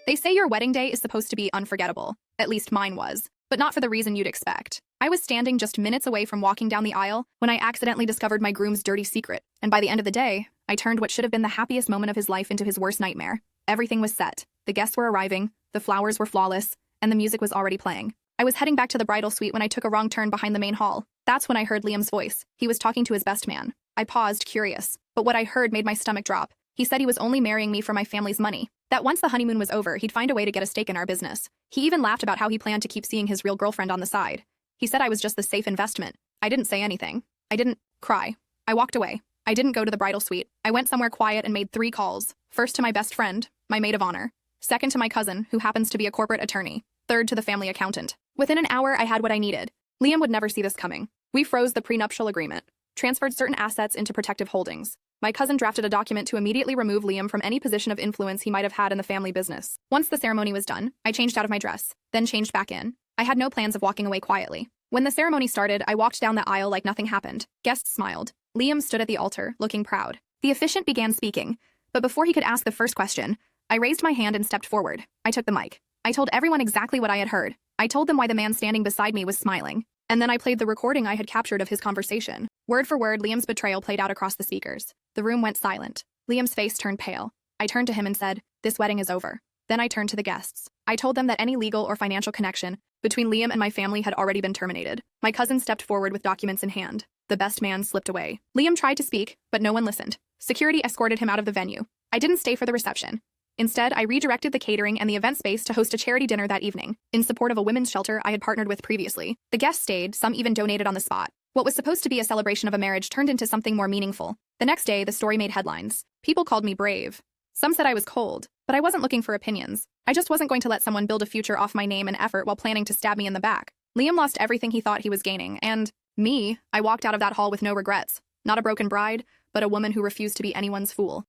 They say your wedding day is supposed to be unforgettable. At least mine was. But not for the reason you'd expect. I was standing just minutes away from walking down the aisle when I accidentally discovered my groom's dirty secret. And by the end of the day, I turned what should have been the happiest moment of his life into his worst nightmare. Everything was set. The guests were arriving, the flowers were flawless, and the music was already playing. I was heading back to the bridal suite when I took a wrong turn behind the main hall. That's when I heard Liam's voice. He was talking to his best man. I paused, curious. But what I heard made my stomach drop. He said he was only marrying me for my family's money. That once the honeymoon was over, he'd find a way to get a stake in our business. He even laughed about how he planned to keep seeing his real girlfriend on the side. He said I was just the safe investment. I didn't say anything. I didn't cry. I walked away. I didn't go to the bridal suite. I went somewhere quiet and made 3 calls. First to my best friend, my maid of honor. Second to my cousin, who happens to be a corporate attorney. Third to the family accountant. Within an hour, I had what I needed. Liam would never see this coming. We froze the prenuptial agreement, transferred certain assets into protective holdings. My cousin drafted a document to immediately remove Liam from any position of influence he might have had in the family business. Once the ceremony was done, I changed out of my dress, then changed back in. I had no plans of walking away quietly. When the ceremony started, I walked down the aisle like nothing happened. Guests smiled. Liam stood at the altar, looking proud. The officiant began speaking, but before he could ask the first question, I raised my hand and stepped forward. I took the mic. I told everyone exactly what I had heard. I told them why the man standing beside me was smiling. And then I played the recording I had captured of his conversation. Word for word, Liam's betrayal played out across the speakers. The room went silent. Liam's face turned pale. I turned to him and said, "This wedding is over." Then I turned to the guests. I told them that any legal or financial connection between Liam and my family had already been terminated. My cousin stepped forward with documents in hand. The best man slipped away. Liam tried to speak, but no one listened. Security escorted him out of the venue. I didn't stay for the reception. Instead, I redirected the catering and the event space to host a charity dinner that evening, in support of a women's shelter I had partnered with previously. The guests stayed, some even donated on the spot. What was supposed to be a celebration of a marriage turned into something more meaningful. The next day, the story made headlines. People called me brave. Some said I was cold, but I wasn't looking for opinions. I just wasn't going to let someone build a future off my name and effort while planning to stab me in the back. Liam lost everything he thought he was gaining, and me, I walked out of that hall with no regrets. Not a broken bride, but a woman who refused to be anyone's fool.